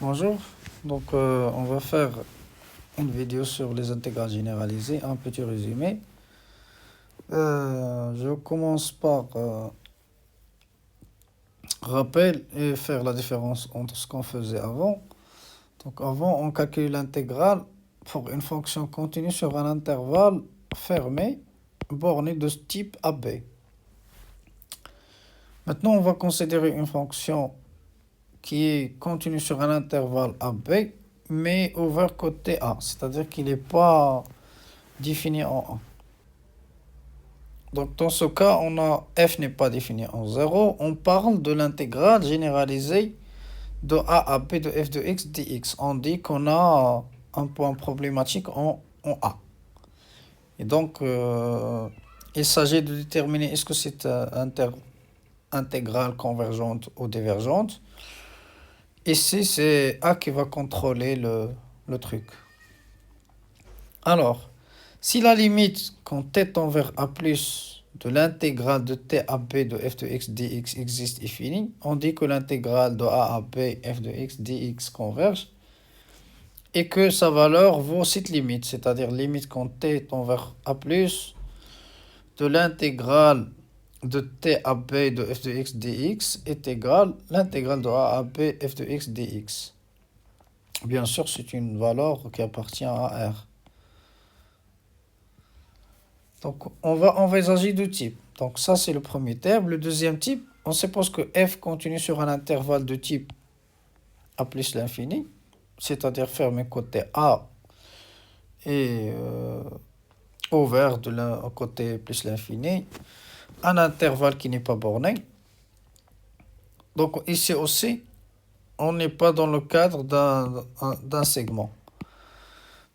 Bonjour, on va faire une vidéo sur les intégrales généralisées, un petit résumé. Je commence par rappel et faire la différence entre ce qu'on faisait avant. Donc avant, on calcule l'intégrale pour une fonction continue sur un intervalle fermé, borné de ce type AB. Maintenant, on va considérer une fonction qui est continue sur un intervalle AB, mais ouvert côté A, c'est-à-dire qu'il n'est pas défini en A. Donc dans ce cas, f n'est pas défini en 0. On parle de l'intégrale généralisée de a à b de f de x dx. On dit qu'on a un point problématique en A. Et il s'agit de déterminer est-ce que c'est intégrale convergente ou divergente. Ici, c'est A qui va contrôler le truc. Alors, si la limite quand t tend vers A+, de l'intégrale de t à b de f de x dx existe et finie, on dit que l'intégrale de a à b f de x dx converge et que sa valeur vaut cette limite, c'est-à-dire limite quand t tend vers A+, de l'intégrale de t à b de f de x dx est égale à l'intégrale de a à b f de x dx. Bien sûr, c'est une valeur qui appartient à R. Donc, on va envisager deux types. Donc, ça, c'est le premier terme. Le deuxième type, on suppose que f continue sur un intervalle de type A plus l'infini, c'est-à-dire fermé côté A et ouvert de côté plus l'infini, un intervalle qui n'est pas borné. Donc, ici aussi, on n'est pas dans le cadre d'un segment.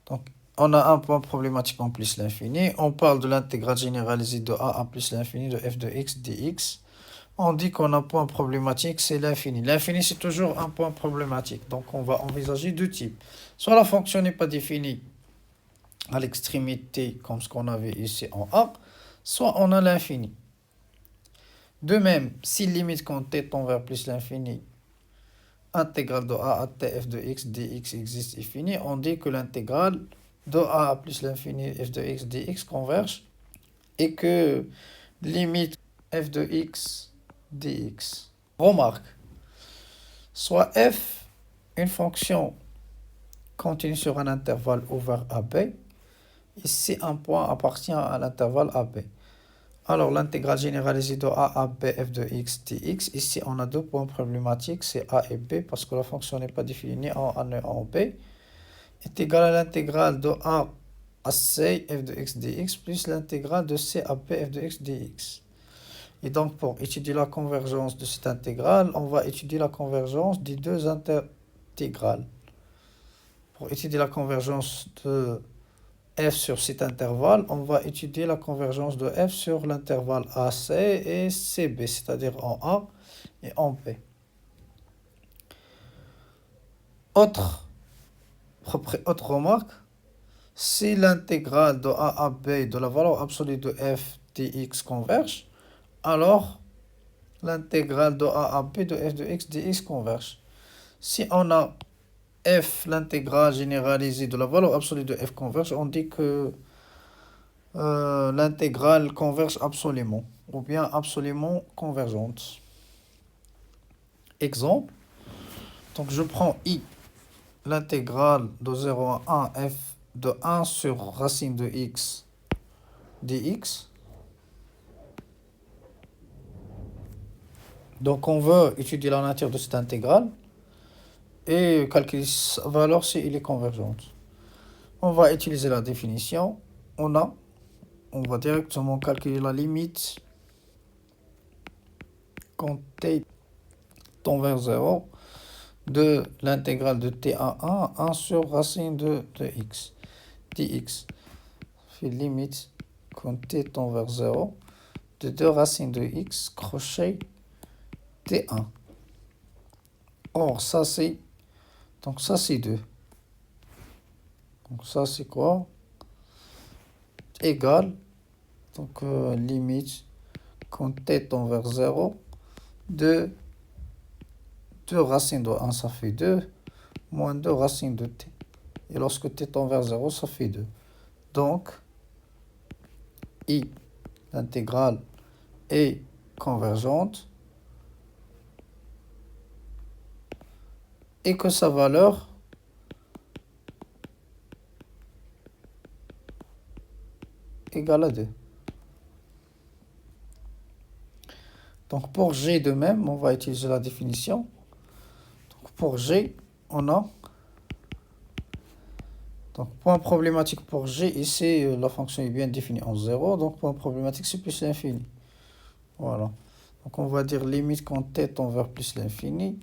Donc, on a un point problématique en plus l'infini. On parle de l'intégrale généralisée de a à plus l'infini de f de x dx. On dit qu'on a un point problématique, c'est l'infini. L'infini, c'est toujours un point problématique. Donc, on va envisager deux types. Soit la fonction n'est pas définie à l'extrémité, comme ce qu'on avait ici en A, soit on a l'infini. De même, si limite quand t tend vers plus l'infini, intégrale de a à t f de x dx existe et finie, on dit que l'intégrale de a à plus l'infini f de x dx converge et que limite f de x dx. Remarque, soit f, une fonction continue sur un intervalle ouvert AB, ici un point appartient à l'intervalle AB. Alors l'intégrale généralisée de a à b f de x dx, ici on a deux points problématiques, c'est a et b, parce que la fonction n'est pas définie en a et en b, est égale à l'intégrale de a à c f de x dx plus l'intégrale de c à b f de x dx. Et donc, pour étudier la convergence de cette intégrale, on va étudier la convergence des deux intégrales. Pour étudier la convergence de f sur cet intervalle, on va étudier la convergence de f sur l'intervalle AC et CB, c'est-à-dire en A et en B. Autre remarque, si l'intégrale de A à B de la valeur absolue de f dx converge, alors l'intégrale de a à b de f de x dx converge. Si on a f, l'intégrale généralisée de la valeur absolue de f converge, on dit que l'intégrale converge absolument, ou bien absolument convergente. Exemple, donc je prends i, l'intégrale de 0 à 1 f de 1 sur racine de x dx. Donc on veut étudier la nature de cette intégrale et calculer sa valeur si elle est convergente. On va utiliser la définition. On va directement calculer la limite quand t tend vers 0 de l'intégrale de t à 1 sur racine de x dx. Fait limite quand t tend vers 0 de 2 racines de x crochet t1. Or, ça c'est 2. Donc ça c'est quoi? Égal, limite quand t tend vers 0 de 2 racines de 1, ça fait 2, moins 2 racine de t. Et lorsque t tend vers 0, ça fait 2. Donc, I, l'intégrale, est convergente et que sa valeur égale à 2. Donc pour G de même, on va utiliser la définition. Donc pour G, on a... Donc point problématique pour G, ici la fonction est bien définie en 0. Donc point problématique, c'est plus l'infini. Voilà. Donc on va dire limite quand t tend vers plus l'infini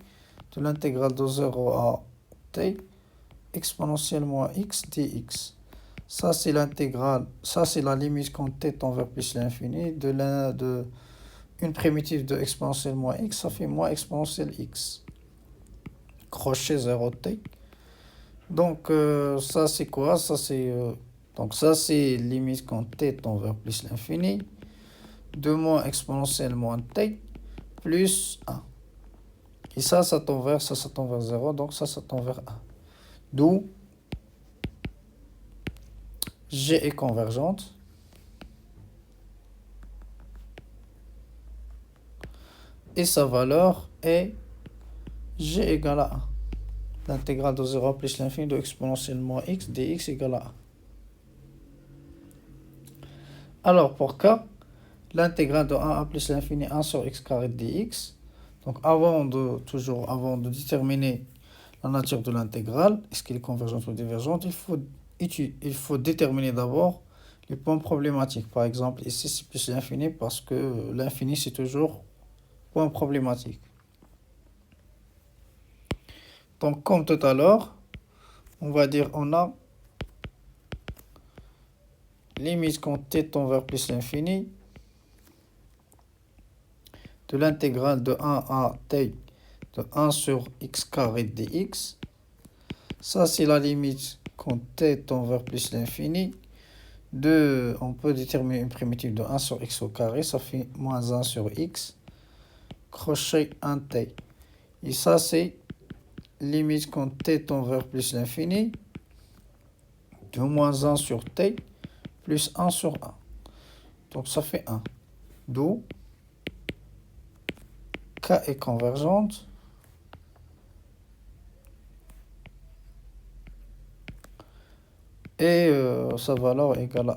de l'intégrale de 0 à t exponentielle moins x dx. Ça c'est l'intégrale, ça c'est la limite quand t tend vers plus l'infini de une primitive de exponentielle moins x, ça fait moins exponentielle x. Crochet 0t. Donc ça c'est quoi? Ça c'est donc ça c'est limite quand t tend vers plus l'infini de moins exponentielle moins t plus 1. Et ça tend vers 0, donc ça tend vers 1. D'où G est convergente. Et sa valeur est G égale à 1. L'intégrale de 0 plus l'infini de exponentielle moins x dx égale à 1. Alors pour K, l'intégrale de 1 à plus l'infini 1 sur x carré dx. Donc avant de déterminer la nature de l'intégrale, est-ce qu'elle est convergente ou divergente, il faut déterminer d'abord les points problématiques. Par exemple, ici c'est plus l'infini parce que l'infini c'est toujours point problématique. Donc comme tout à l'heure, on va dire on a limite quand t tend vers plus l'infini de l'intégrale de 1 à t de 1 sur x carré dx. Ça c'est la limite quand t tend vers plus l'infini. On peut déterminer une primitive de 1 sur x au carré, ça fait moins 1 sur x, crochet 1t. Et ça c'est limite quand t tend vers plus l'infini de moins 1 sur t plus 1 sur 1. Donc ça fait 1. D'où K est convergente et sa valeur est égale à 1.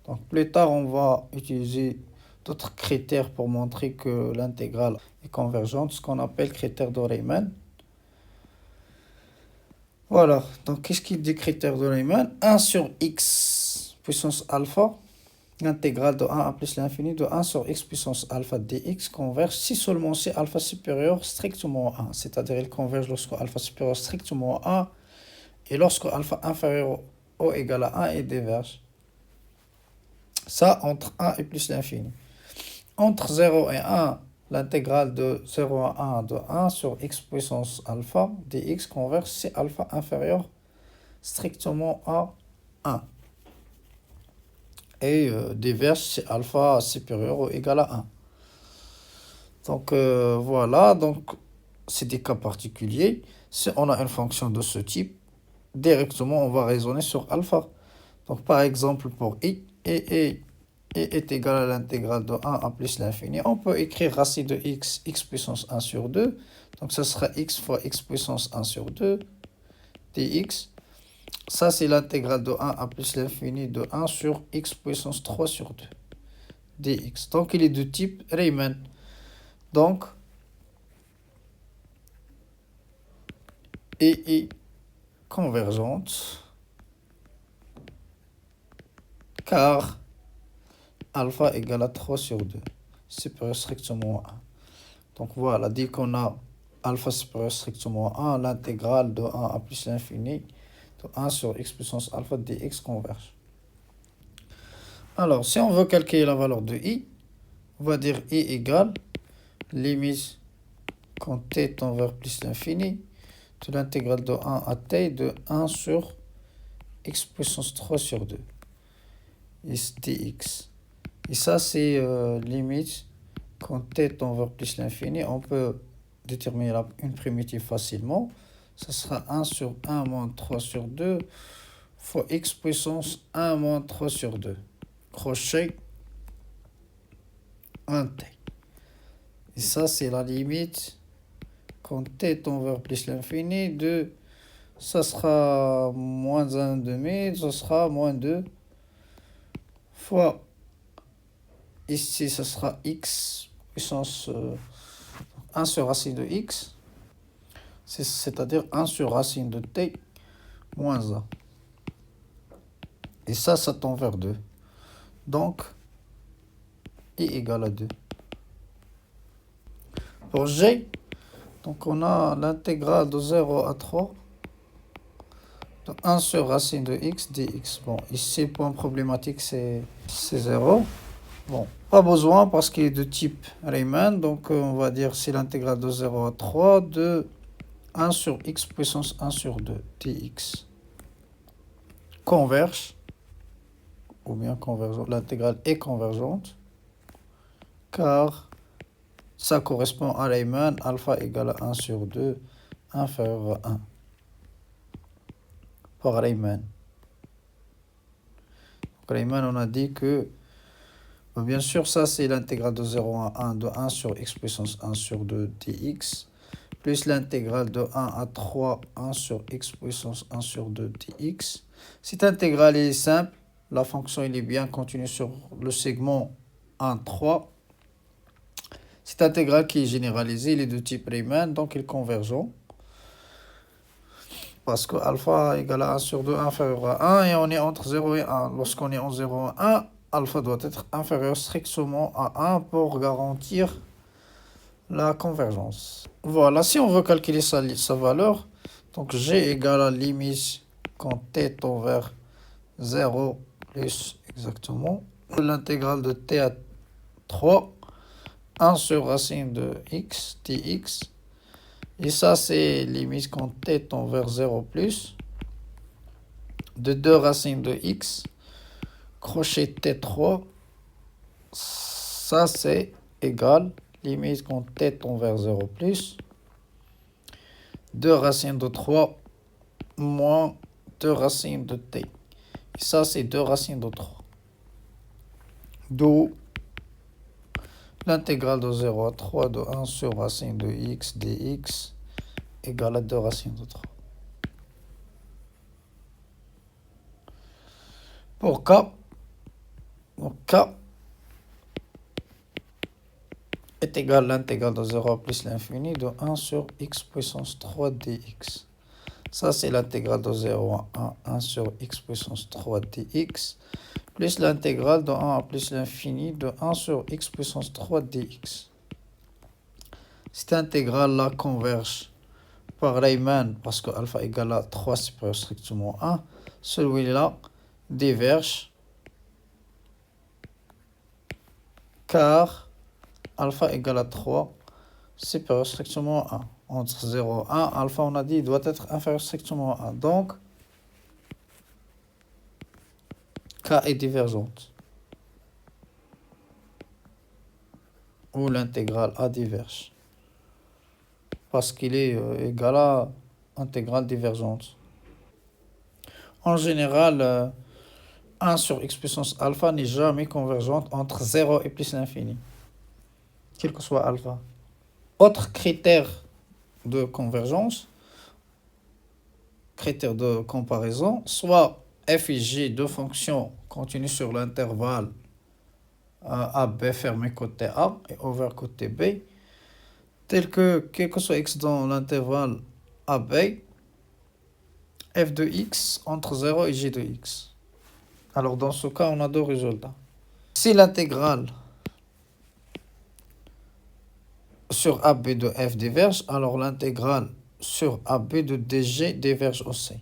Donc plus tard, on va utiliser d'autres critères pour montrer que l'intégrale est convergente, ce qu'on appelle critère de Riemann. Voilà, donc qu'est-ce qu'il dit critère de Riemann? 1 sur x puissance alpha, l'intégrale de 1 à plus l'infini de 1 sur x puissance alpha dx converge si seulement si alpha supérieur strictement à 1. C'est-à-dire il converge lorsque alpha supérieur strictement à 1 et lorsque alpha inférieur ou égal à 1 et diverge. Ça entre 1 et plus l'infini. Entre 0 et 1, l'intégrale de 0 à 1 de 1 sur x puissance alpha dx converge si alpha inférieur strictement à 1. Et diverge si alpha supérieur ou égal à 1. Donc voilà, donc c'est des cas particuliers. Si on a une fonction de ce type, directement on va raisonner sur alpha. Donc par exemple pour i, et est égal à l'intégrale de 1 à plus l'infini, on peut écrire racine de x, x puissance 1 sur 2. Donc ça sera x fois x puissance 1 sur 2 dx. Ça c'est l'intégrale de 1 à plus l'infini de 1 sur x puissance 3 sur 2 dx. Donc il est de type Riemann. Donc est convergente car alpha égale à 3 sur 2 supérieur strictement à 1. Donc voilà, dès qu'on a alpha supérieur strictement à 1, l'intégrale de 1 à plus l'infini de 1 sur x puissance alpha dx converge. Alors, si on veut calculer la valeur de i, on va dire i égale limite quand t tend vers plus l'infini de l'intégrale de 1 à t de 1 sur x puissance 3 sur 2 dx. Et ça, c'est limite quand t tend vers plus l'infini. On peut déterminer une primitive facilement. ça sera 1 sur 1 moins 3 sur 2 fois x puissance 1 moins 3 sur 2. Crochet 1t. Et ça, c'est la limite quand t tend vers plus l'infini de... Ça sera moins 1 demi, ça sera moins 2 fois... Ici, ça sera x puissance 1 sur racine de x. C'est-à-dire 1 sur racine de t moins 1. Et ça tend vers 2. Donc, i égale à 2. Pour g, donc on a l'intégrale de 0 à 3 de 1 sur racine de x dx. Bon, ici, le point problématique, c'est 0. Bon, pas besoin parce qu'il est de type Riemann. Donc, on va dire c'est l'intégrale de 0 à 3 de 1 sur x puissance 1 sur 2 dx. Converge, ou bien convergente, l'intégrale est convergente, car ça correspond à Riemann, alpha égale à 1 sur 2, inférieur à 1. Par Riemann. Riemann, on a dit que, bien sûr, ça c'est l'intégrale de 0 à 1 de 1 sur x puissance 1 sur 2 dx, plus l'intégrale de 1 à 3, 1 sur x puissance 1 sur 2 dx. Cette intégrale est simple, la fonction elle est bien continue sur le segment 1, 3. Cette intégrale qui est généralisée, elle est de type Riemann, donc elle est convergente. Parce que alpha égale à 1 sur 2 inférieur à 1 et on est entre 0 et 1. Lorsqu'on est en 0 et 1, alpha doit être inférieur strictement à 1 pour garantir la convergence. Voilà, si on veut calculer sa valeur, donc g égale à limite quand t tend vers 0 plus exactement l'intégrale de t à 3, 1 sur racine de x dx. Et ça, c'est limite quand t tend vers 0 plus de 2 racines de x, crochet t3, ça c'est égal, limite quand t tend vers 0 plus, 2 racines de 3 moins 2 racines de t. Et ça, c'est 2 racines de 3. D'où l'intégrale de 0 à 3 de 1 sur racine de x dx égale à 2 racines de 3. Pour k, donc k est égal à l'intégrale de 0 plus l'infini de 1 sur x puissance 3 dx. Ça, c'est l'intégrale de 0 à 1 sur x puissance 3 dx, plus l'intégrale de 1 à plus l'infini de 1 sur x puissance 3 dx. Cette intégrale-là converge par Riemann, parce que alpha égale à 3 supérieur strictement 1. Celui-là diverge, car alpha égale à 3 supérieur strictement 1. Entre 0 et 1, alpha, on a dit, doit être inférieur strictement à 1. Donc, k est divergente. Ou l'intégrale a diverge. Parce qu'il est égal à intégrale divergente. En général, 1 sur x puissance alpha n'est jamais convergente entre 0 et plus l'infini, quel que soit alpha. Autre critère de convergence, critère de comparaison, soit f et g, deux fonctions continues sur l'intervalle AB fermé côté A et ouvert côté B, tel que, quel que soit x dans l'intervalle AB, f de x entre 0 et g de x. Alors dans ce cas, on a deux résultats. Si l'intégrale sur AB de f diverge, alors l'intégrale sur AB de dg diverge aussi.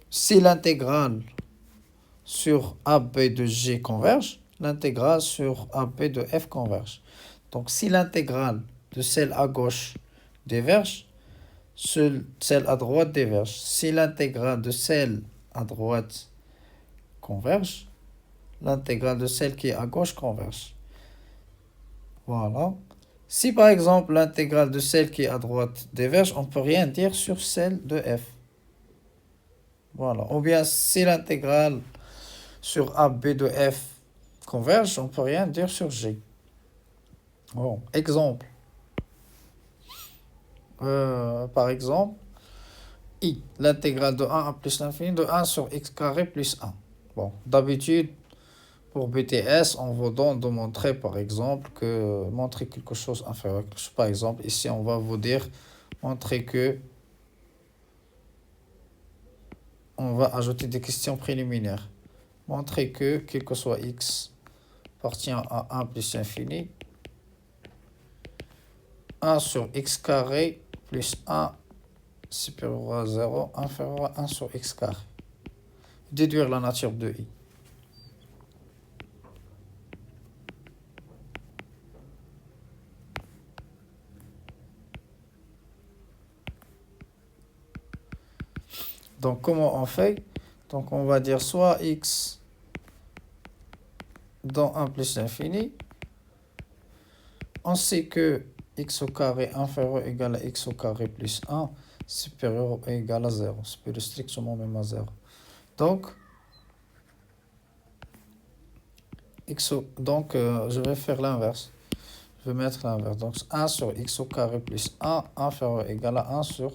Si l'intégrale sur AB de g converge, l'intégrale sur AB de f converge. Donc si l'intégrale de celle à gauche diverge, celle à droite diverge. Si l'intégrale de celle à droite converge, l'intégrale de celle qui est à gauche converge. Voilà. Si par exemple l'intégrale de celle qui est à droite diverge, on ne peut rien dire sur celle de f. Voilà. Ou bien si l'intégrale sur a b de f converge, on ne peut rien dire sur g. Bon, exemple. Par exemple, i, l'intégrale de 1 à plus l'infini de 1 sur x carré plus 1. Bon, d'habitude, pour BTS, on vous donne de montrer, par exemple, que montrer quelque chose inférieur à quelque chose. Par exemple, ici, on va vous dire, montrer que on va ajouter des questions préliminaires. Montrer que, quel que soit x, appartient à 1 plus l'infini, 1 sur x carré plus 1 supérieur à 0, inférieur à 1 sur x carré. Déduire la nature de i. Donc, comment on fait? Donc, on va dire soit x dans 1 plus l'infini. On sait que x au carré inférieur ou égal à x au carré plus 1 supérieur ou égal à 0. Supérieur strictement même à 0. Donc, je vais faire l'inverse. Je vais mettre l'inverse. Donc, 1 sur x au carré plus 1 inférieur ou égal à 1 sur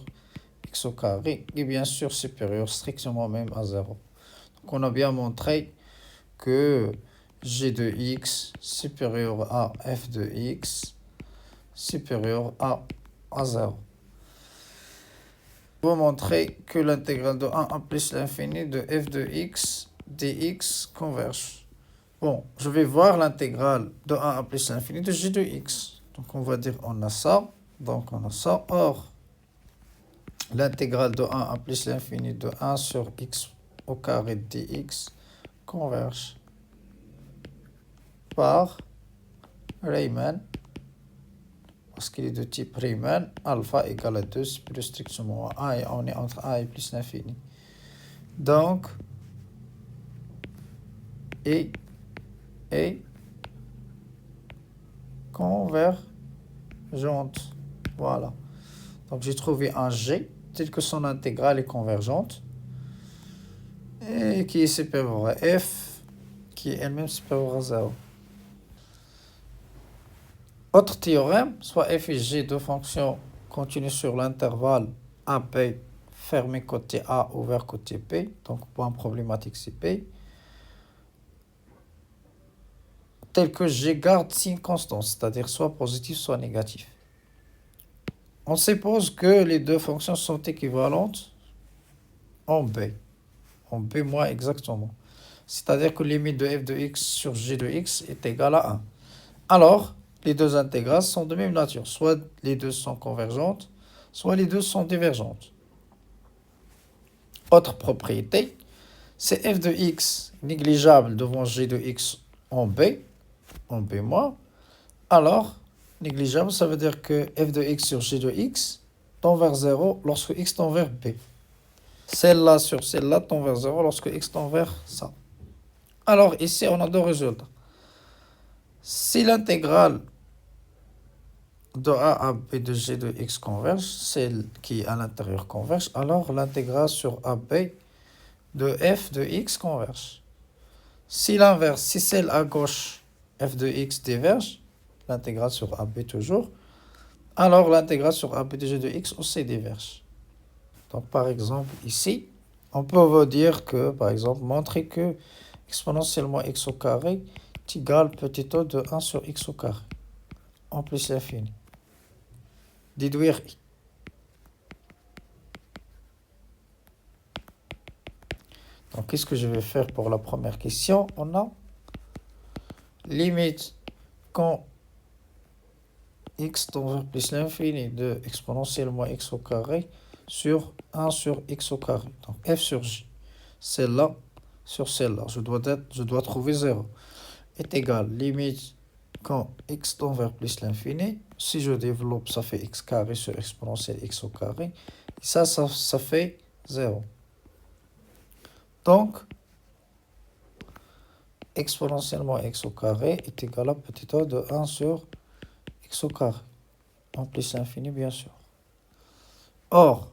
x au carré. Et bien sûr, supérieur strictement même à 0. Donc, on a bien montré que g de x supérieur à f de x supérieur à 0. On va montrer que l'intégrale de 1 à plus l'infini de f de x dx converge. Bon, je vais voir l'intégrale de 1 à plus l'infini de g de x. Donc on va dire on a ça. Donc on a ça. Or, l'intégrale de 1 à plus l'infini de 1 sur x au carré dx converge par Riemann. Parce qu'il est de type Riemann, alpha égale à 2, c'est plus strictement à 1 et on est entre 1 et plus l'infini. Donc, et convergente. Voilà. Donc, j'ai trouvé un g tel que son intégrale est convergente et qui est supérieur à f, qui est elle-même supérieure à 0. Autre théorème, soit f et g de fonctions continues sur l'intervalle AB fermé côté A, ouvert côté B, donc point problématique c'est P, tel que G garde signe constant, c'est-à-dire soit positif, soit négatif. On suppose que les deux fonctions sont équivalentes en B moins exactement. C'est-à-dire que limite de f de x sur g de x est égale à 1. Alors, les deux intégrales sont de même nature. Soit les deux sont convergentes, soit les deux sont divergentes. Autre propriété, c'est f de x négligeable devant g de x en B moins. Alors, négligeable, ça veut dire que f de x sur g de x tend vers 0 lorsque x tend vers B. Celle-là sur celle-là tend vers 0 lorsque x tend vers ça. Alors, ici, on a deux résultats. Si l'intégrale de a à b de g de x converge, celle qui est à l'intérieur converge, alors l'intégrale sur AB de f de x converge. Si l'inverse, si celle à gauche f de x diverge, l'intégrale sur AB toujours, alors l'intégrale sur AB de g de x aussi diverge. Donc par exemple ici, on peut vous dire que, par exemple, montrer que exponentiellement x au carré est égal petit o de 1 sur x au carré, en plus l'infini. Déduire i. Donc qu'est-ce que je vais faire pour la première question? On a limite quand x tend vers plus l'infini de exponentiellement x au carré sur 1 sur x au carré. Donc f sur j. Celle-là sur celle-là. Je dois trouver 0. Est égal limite quand x tend vers plus l'infini. Si je développe, ça fait x carré sur exponentielle x au carré. Et ça fait 0. Donc, exponentiellement x au carré est égal à petit o de 1 sur x au carré, en plus l'infini, bien sûr. Or,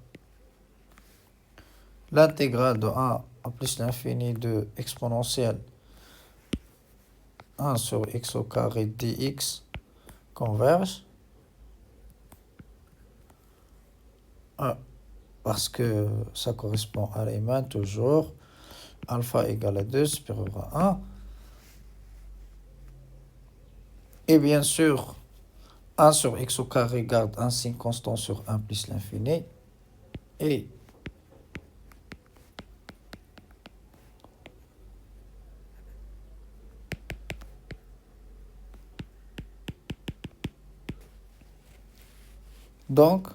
l'intégrale de 1 en plus l'infini de exponentielle 1 sur x au carré dx converge. Parce que ça correspond à Riemann toujours. Alpha égale à 2, supérieur à 1. Et bien sûr, 1 sur x au carré garde un signe constant sur 1 plus l'infini. Et donc,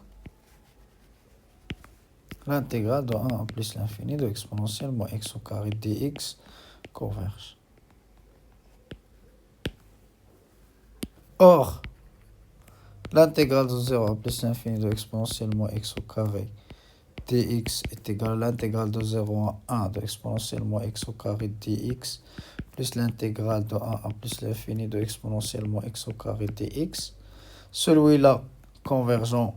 l'intégrale de 1 en plus l'infini de exponentielle moins x au carré dx converge. Or, l'intégrale de 0 en plus l'infini de exponentielle moins x au carré dx est égal à l'intégrale de 0 à 1 de exponentielle moins x au carré dx plus l'intégrale de 1 à plus l'infini de exponentielle moins x au carré dx. Celui-là convergent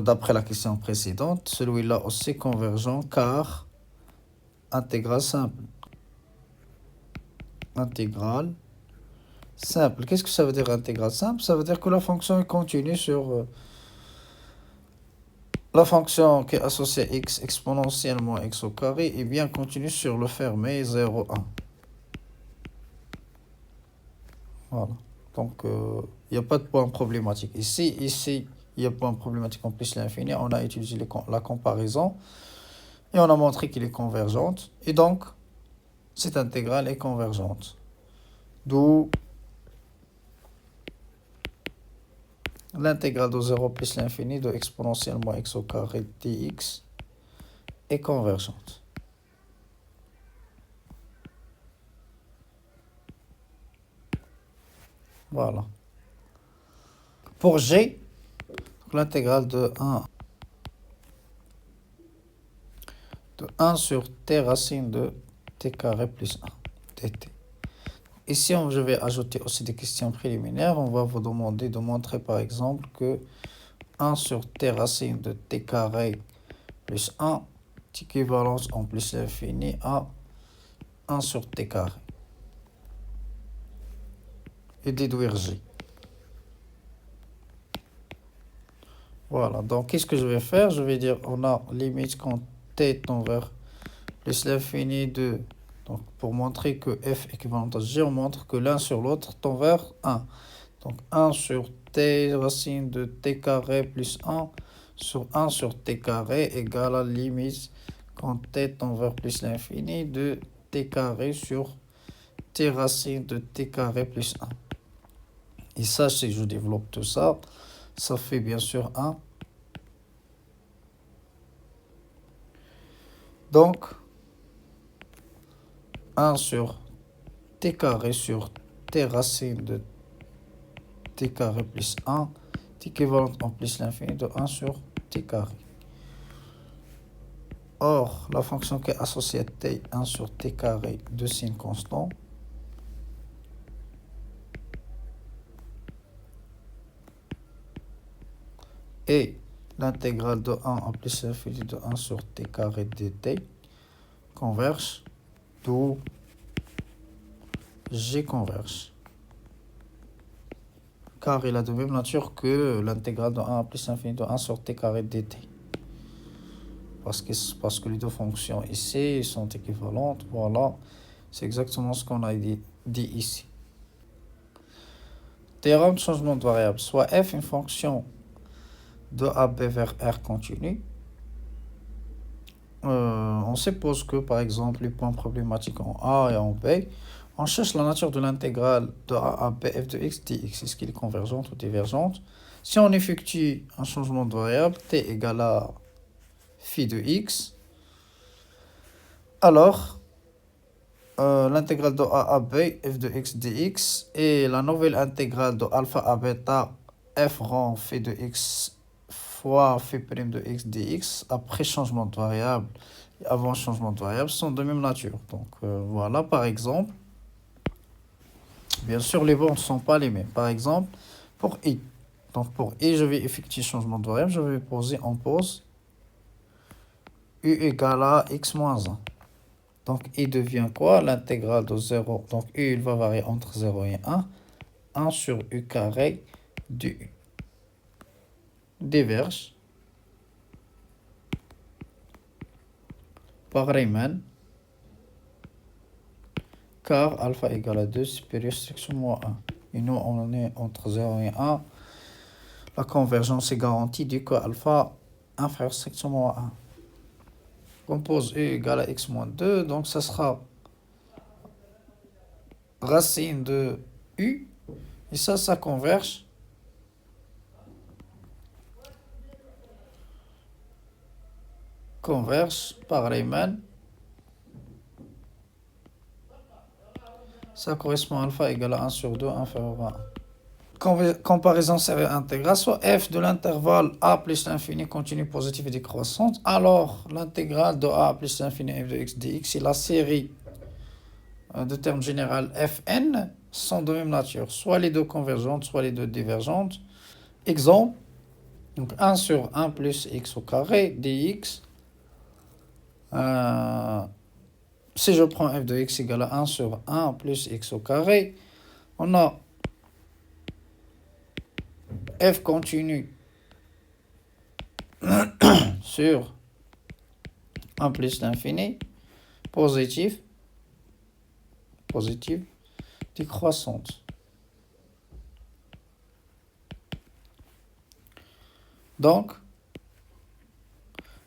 d'après la question précédente, celui-là aussi convergent car intégrale simple. Intégrale simple. Qu'est-ce que ça veut dire intégrale simple? Ça veut dire que la fonction est continue sur la fonction qui est associée à x exponentielle moins x au carré est bien continue sur le fermé 0, 1. Voilà. Donc, il n'y a pas de point problématique. Ici, il y a point problématique en plus l'infini. On a utilisé la comparaison et on a montré qu'il est convergente. Et donc, cette intégrale est convergente. D'où l'intégrale de 0 plus l'infini de exponentielle moins x au carré dx est convergente. Voilà. Pour g, l'intégrale de 1 sur t racine de t carré plus 1 dt. Ici, je vais ajouter aussi des questions préliminaires. On va vous demander de montrer par exemple que 1 sur t racine de t carré plus 1 est équivalence en plus l'infini à 1 sur t carré. Et déduire g. Voilà, donc qu'est-ce que je vais faire? Je vais dire, on a limite quand t tend vers plus l'infini de... Donc pour montrer que f est équivalent à g, on montre que l'un sur l'autre tend vers 1. Donc 1 sur t racine de t carré plus 1 sur 1 sur t carré égale à limite quand t tend vers plus l'infini de t carré sur t racine de t carré plus 1. Et ça, si je développe tout ça, ça fait bien sûr 1. Donc, 1 sur t carré sur t racine de t carré plus 1 est équivalent en plus l'infini de 1 sur t carré. Or, la fonction qui est associée à t, 1 sur t carré de signe constant, et l'intégrale de 1 en plus l'infini de 1 sur t carré dt convergent, d'où g converge. Car il a de même nature que l'intégrale de 1 en plus l'infini de 1 sur t carré dt. Parce que les deux fonctions ici sont équivalentes. Voilà, c'est exactement ce qu'on a dit ici. Théorème de changement de variable. Soit f une fonction de AB vers R continu. On suppose que, par exemple, les points problématiques en A et en B, on cherche la nature de l'intégrale de A à B f de x dx. Est-ce qu'il est convergente ou divergente? Si on effectue un changement de variable, t égale à phi de x, alors l'intégrale de A à B f de x dx et la nouvelle intégrale de alpha à bêta f rang phi de x fois phi prime de x dx après changement de variable et avant changement de variable sont de même nature. Donc voilà, par exemple, Bien sûr, les bornes ne sont pas les mêmes. Par exemple, pour i. Donc pour i, je vais effectuer changement de variable. Je vais poser en pause u égale à x moins 1. Donc i devient quoi? L'intégrale de 0. Donc u, il va varier entre 0 et 1. 1 sur u carré de u. Diverge. Pareillement. Car alpha égale à 2 supérieur section moins 1. Et nous, on est entre 0 et 1. La convergence est garantie du coup alpha inférieur section moins 1. Compose u égale à x moins 2. Donc, ça sera racine de u. Et ça converge. Converge par Riemann. Ça correspond à alpha égale à 1 sur 2 inférieur à 1. Comparaison série intégrale, soit f de l'intervalle a plus l'infini continue positive et décroissante, alors l'intégrale de a plus l'infini f de x dx et la série de termes général fn sont de même nature, soit les deux convergentes, soit les deux divergentes. Exemple, donc 1 sur 1 plus x au carré dx. Si je prends f de x égale à 1 sur 1 plus x au carré, on a f continue sur 1 plus l'infini, positive, décroissante. Donc,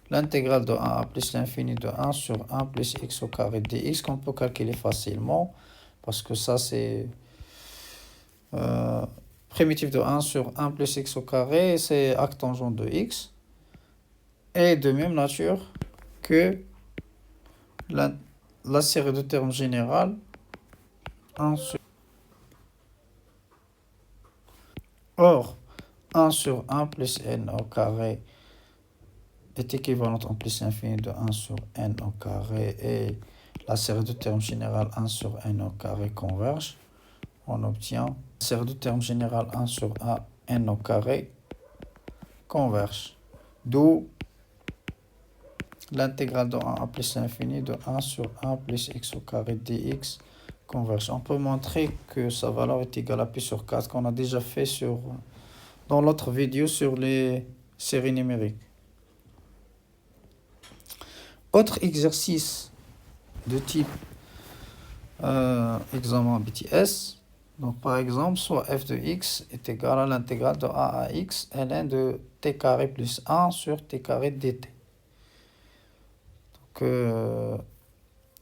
l'intégrale de 1 à plus l'infini de 1 sur 1 plus x au carré dx qu'on peut calculer facilement, parce que ça c'est primitive de 1 sur 1 plus x au carré, c'est arctangent de x, est de même nature que la série de termes générale 1 sur... Or, 1 sur 1 plus n au carré est équivalente en plus infini de 1 sur n au carré et la série de termes générale 1 sur n au carré converge. On obtient la série de termes générale 1 sur 1 n au carré converge. D'où l'intégrale de 1 à plus l'infini de 1 sur 1 plus x au carré dx converge. On peut montrer que sa valeur est égale à pi sur 4 qu'on a déjà fait dans l'autre vidéo sur les séries numériques. Autre exercice de type examen BTS. Donc par exemple, soit f de x est égal à l'intégrale de a à x ln de t carré plus 1 sur t carré dt. Donc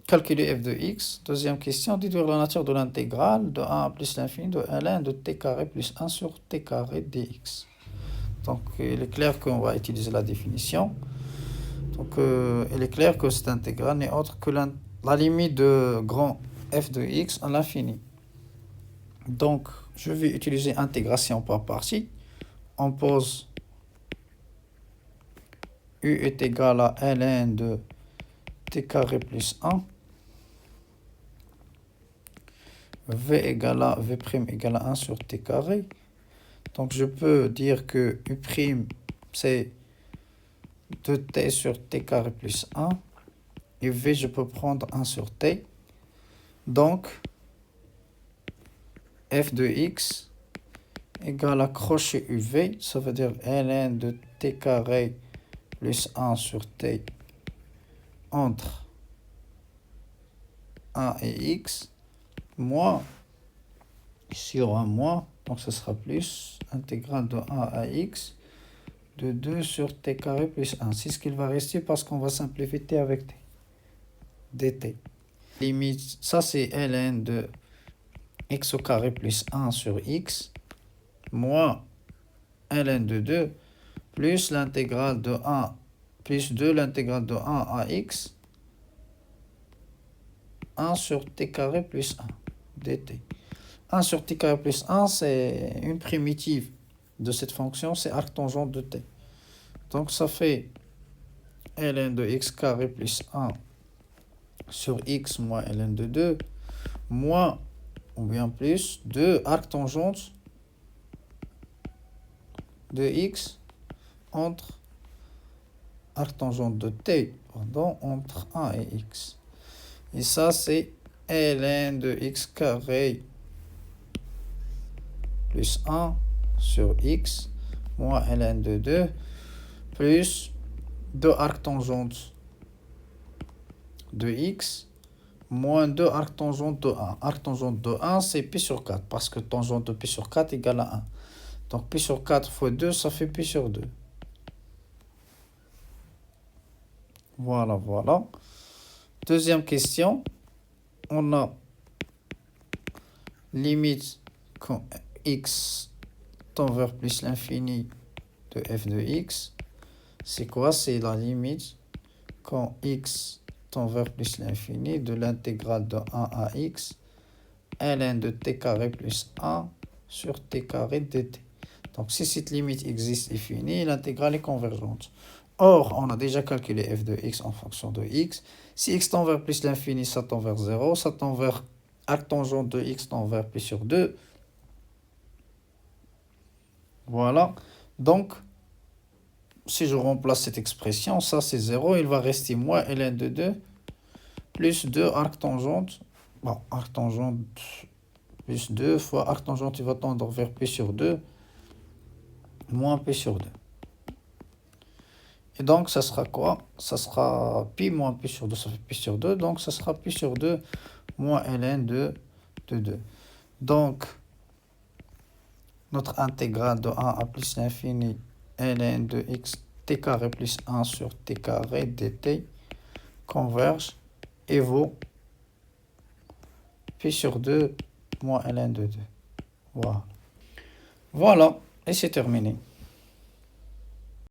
calculer f de x. Deuxième question, déduire la nature de l'intégrale de 1 à plus l'infini de ln de t carré plus 1 sur t carré dx. Donc il est clair qu'on va utiliser la définition. Donc il est clair que cette intégrale n'est autre que la limite de grand f de x à l'infini. Donc je vais utiliser intégration par partie. On pose u est égal à ln de t carré plus 1. V égale à V' égale à 1 sur t carré. Donc je peux dire que U' c'est 2t sur t carré plus 1. Et V je peux prendre 1 sur t. Donc f de x égale à crochet UV. Ça veut dire ln de t carré plus 1 sur t entre 1 et x. Moins, ici il y aura un moins, donc ce sera plus intégrale de 1 à x de 2 sur t carré plus 1. C'est ce qu'il va rester parce qu'on va simplifier t avec t. dt. Limite, ça c'est ln de x au carré plus 1 sur x moins ln de 2 plus l'intégrale de 1 plus 2 l'intégrale de 1 à x 1 sur t carré plus 1 dt. 1 sur t carré plus 1, c'est une primitive de cette fonction, c'est arctangente de t. Donc ça fait ln de x carré plus 1 sur x moins ln de 2 moins ou bien plus 2 arctangentes de x entre arctangente de t, pardon, entre 1 et x. Et ça, c'est ln de x carré plus 1 sur x moins ln de 2 plus 2 arctangentes de x moins 2 arctangentes de 1. Arctangente de 1, c'est pi sur 4, parce que tangente de pi sur 4 égale à 1. Donc pi sur 4 fois 2, ça fait pi sur 2. Voilà, voilà. Deuxième question. On a limite quand x tend vers plus l'infini de f de x. C'est quoi? C'est la limite quand x tend vers plus l'infini de l'intégrale de 1 à x ln de t carré plus 1 sur t carré dt. Donc si cette limite existe et finie, l'intégrale est convergente. Or, on a déjà calculé f de x en fonction de x. Si x tend vers plus l'infini, ça tend vers 0. Ça tend vers arctangente de x tend vers pi sur 2. Voilà. Donc, si je remplace cette expression, ça c'est 0. Il va rester moins ln de 2 plus 2 arctangente. Bon, arctangente plus 2 fois arctangente, il va tendre vers pi sur 2 moins pi sur 2. Et donc, ça sera quoi? Ça sera pi moins pi sur 2, ça fait pi sur 2. Donc, ça sera pi sur 2 moins ln de 2. Donc, notre intégrale de 1 à plus l'infini ln de x t carré plus 1 sur t carré dt converge et vaut pi sur 2 moins ln de 2. Voilà. Voilà, et c'est terminé.